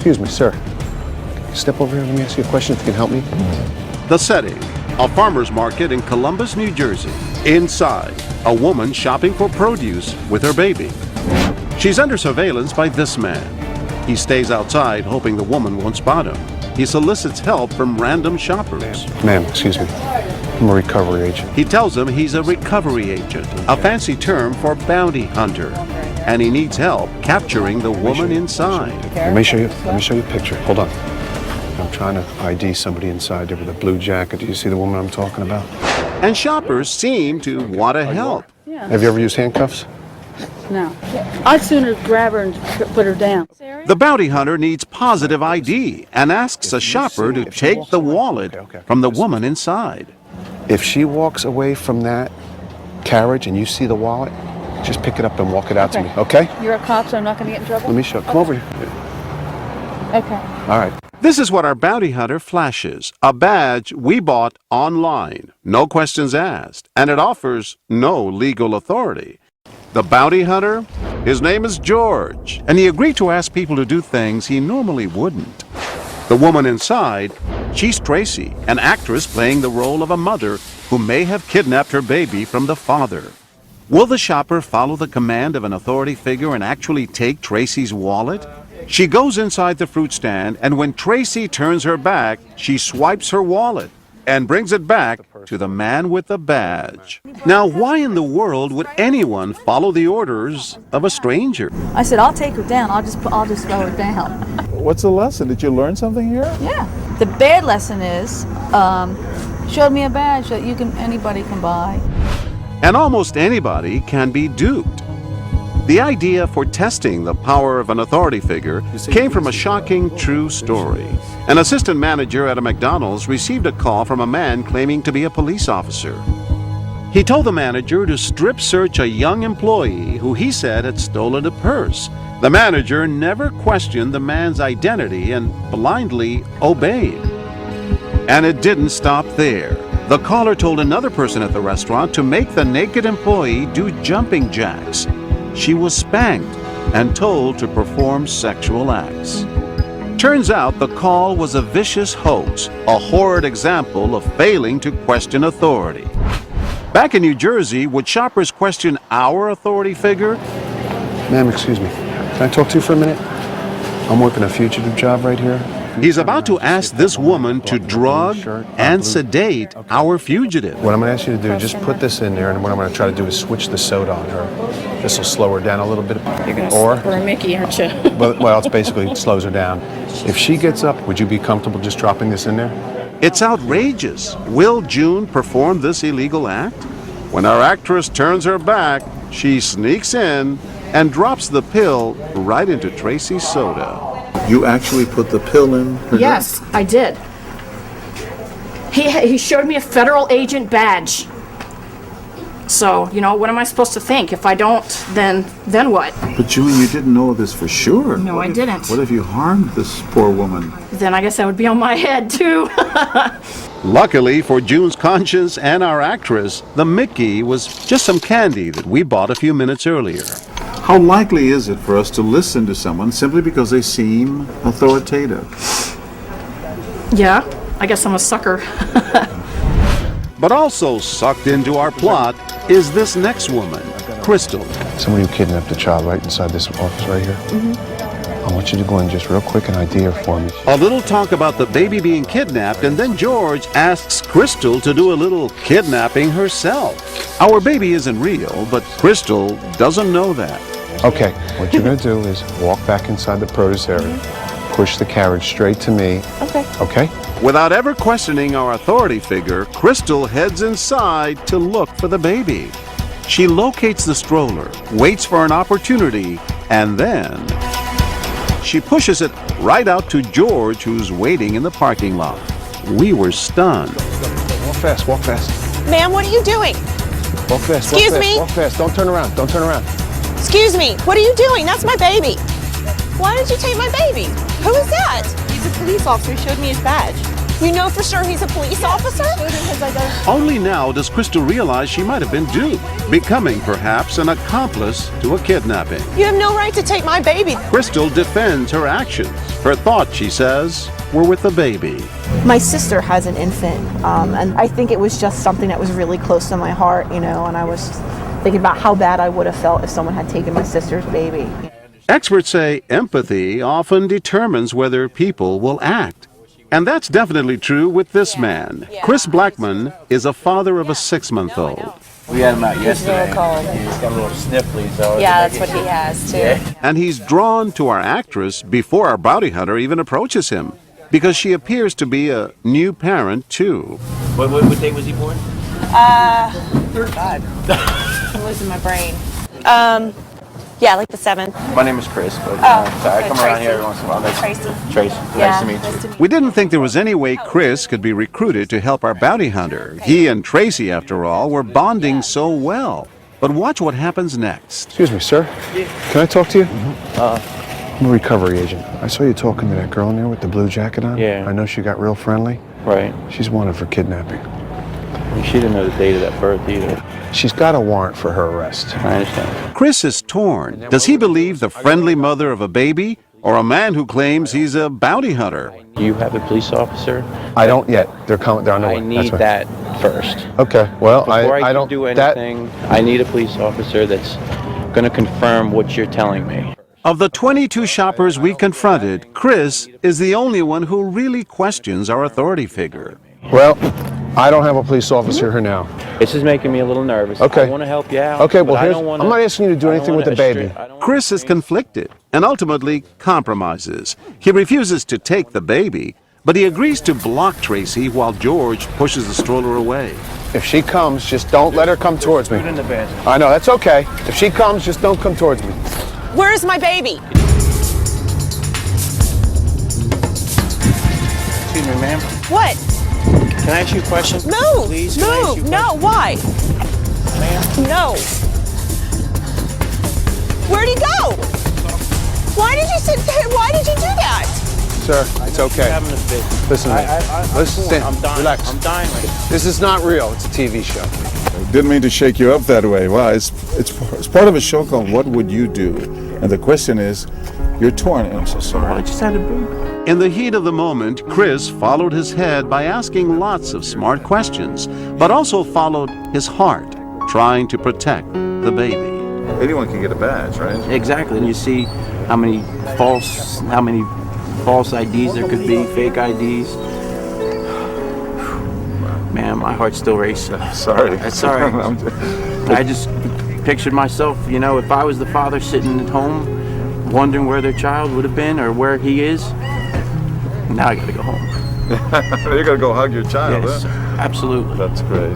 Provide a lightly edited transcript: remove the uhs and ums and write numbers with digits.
Excuse me, sir. Step over here, let me ask you a question if you can help me. The setting, a farmer's market in Columbus, New Jersey. Inside, a woman shopping for produce with her baby. She's under surveillance by this man. He stays outside, hoping the woman won't spot him. He solicits help from random shoppers. Ma'am, excuse me. I'm a recovery agent. He tells them he's a recovery agent, a fancy term for bounty hunter, and he needs help capturing the woman inside. Let me show you a picture. Hold on. I'm trying to ID somebody inside there with a blue jacket. Do you see the woman I'm talking about? And shoppers seem to want to help. Yeah. Have you ever used handcuffs? No. I'd sooner grab her and put her down. The bounty hunter needs positive ID and asks a shopper to take the wallet from the woman inside. If she walks away from that carriage and you see the wallet, just pick it up and walk it out to me, okay? You're a cop, so I'm not going to get in trouble? Let me show. Come over here. Okay. All right. This is what our bounty hunter flashes, a badge we bought online, no questions asked, and it offers no legal authority. The bounty hunter, his name is George, and he agreed to ask people to do things he normally wouldn't. The woman inside, she's Tracy, an actress playing the role of a mother who may have kidnapped her baby from the father. Will the shopper follow the command of an authority figure and actually take Tracy's wallet? She goes inside the fruit stand, and when Tracy turns her back, she swipes her wallet and brings it back to the man with the badge. Now, why in the world would anyone follow the orders of a stranger? I said, I'll take her down. I'll just throw her down. What's the lesson? Did you learn something here? Yeah. The bad lesson is, showed me a badge that anybody can buy. And almost anybody can be duped. The idea for testing the power of an authority figure came from a shocking true story. An assistant manager at a McDonald's received a call from a man claiming to be a police officer. He told the manager to strip search a young employee who he said had stolen a purse. The manager never questioned the man's identity and blindly obeyed. And it didn't stop there. The caller told another person at the restaurant to make the naked employee do jumping jacks. She was spanked and told to perform sexual acts. Turns out the call was a vicious hoax, a horrid example of failing to question authority. Back in New Jersey, would shoppers question our authority figure? Ma'am, excuse me. Can I talk to you for a minute? I'm working a fugitive job right here. He's about to ask this woman to drug and sedate our fugitive. What I'm going to ask you to do, just put this in there, and what I'm going to try to do is switch the soda on her. This will slow her down a little bit. You're going to for Mickey, aren't you? Well, it's basically slows her down. If she gets up, would you be comfortable just dropping this in there? It's outrageous. Will June perform this illegal act? When our actress turns her back, she sneaks in and drops the pill right into Tracy's soda. You actually put the pill in her Yes, I did. He showed me a federal agent badge. So, what am I supposed to think? If I don't, then what? But June, you didn't know this for sure. No, I didn't. What if you harmed this poor woman? Then I guess that would be on my head, too. Luckily for June's conscience and our actress, the Mickey was just some candy that we bought a few minutes earlier. How likely is it for us to listen to someone simply because they seem authoritative? Yeah, I guess I'm a sucker. But also sucked into our plot is this next woman, Crystal. Somebody who kidnapped a child right inside this office right here. Mm-hmm. I want you to go in just real quick and ID her for me. A little talk about the baby being kidnapped, and then George asks Crystal to do a little kidnapping herself. Our baby isn't real, but Crystal doesn't know that. Okay, what you're going to do is walk back inside the produce area, push the carriage straight to me. Okay. Okay? Without ever questioning our authority figure, Crystal heads inside to look for the baby. She locates the stroller, waits for an opportunity, and then she pushes it right out to George, who's waiting in the parking lot. We were stunned. Walk fast, walk fast. Ma'am, what are you doing? Walk fast, Excuse walk fast, me? walk fast. Don't turn around, don't turn around. Excuse me, what are you doing? That's my baby. Why did you take my baby? Who is that? He's a police officer. He showed me his badge. You know for sure he's a police officer? Only now does Crystal realize she might have been duped, becoming perhaps an accomplice to a kidnapping. You have no right to take my baby. Crystal defends her actions. Her thoughts, she says, were with the baby. My sister has an infant, and I think it was just something that was really close to my heart, you know, and I was thinking about how bad I would have felt if someone had taken my sister's baby. Experts say empathy often determines whether people will act. And that's definitely true with this man. Chris Blackman is a father of a 6-month-old. We had him out yesterday. He's got a little sniffly, so yeah, that's what he has too. Yeah. And he's drawn to our actress before our bounty hunter even approaches him, because she appears to be a new parent too. What day was he born? 35. I'm losing my brain. Yeah, like the 7th. My name is Chris, but sorry, I come around here every once in a while. Tracy. Nice to meet you. We didn't think there was any way Chris could be recruited to help our bounty hunter. He and Tracy, after all, were bonding so well. But watch what happens next. Excuse me, sir. Can I talk to you? I'm a recovery agent. I saw you talking to that girl in there with the blue jacket on. Yeah. I know she got real friendly. Right. She's wanted for kidnapping. She didn't know the date of that birth either. She's got a warrant for her arrest. I understand. Chris is torn. Does he believe the friendly mother of a baby, or a man who claims he's a bounty hunter? You have a police officer? I don't yet. They're coming. They're on the way. I need that first. Okay. Well, Before I can don't do anything, I need a police officer that's going to confirm what you're telling me. Of the 22 shoppers we confronted, Chris is the only one who really questions our authority figure. Well, I don't have a police officer here now. This is making me a little nervous. Okay. I want to help you out. Okay, well, I'm I'm not asking you to do anything with the baby. Chris is conflicted and ultimately compromises. He refuses to take the baby, but he agrees to block Tracy while George pushes the stroller away. If she comes, just don't let her come towards me. Put it in the bed. I know, that's okay. If she comes, just don't come towards me. Where's my baby? Excuse me, ma'am. What? Can I ask you a question? Move! Please, can I ask you Move! a No, why? Ma'am? No. Where'd he go? Why did you do that? Sir, it's okay. Having a fit. Listen to me. Listen, I'm dying. relax. I'm dying right now. This is not real. It's a TV show. Didn't mean to shake you up that way. Well, it's part of a show called What Would You Do? And the question is, you're torn. I'm so sorry. I just had a baby. In the heat of the moment, Chris followed his head by asking lots of smart questions, but also followed his heart, trying to protect the baby. Anyone can get a badge, right? Exactly. And you see how many false IDs there could be, fake IDs. Man, my heart still races. Sorry. That's all right. I just pictured myself, you know, if I was the father sitting at home, wondering where their child would have been or where he is. Now I gotta go home. You're gonna go hug your child, Yes, huh? absolutely. That's great.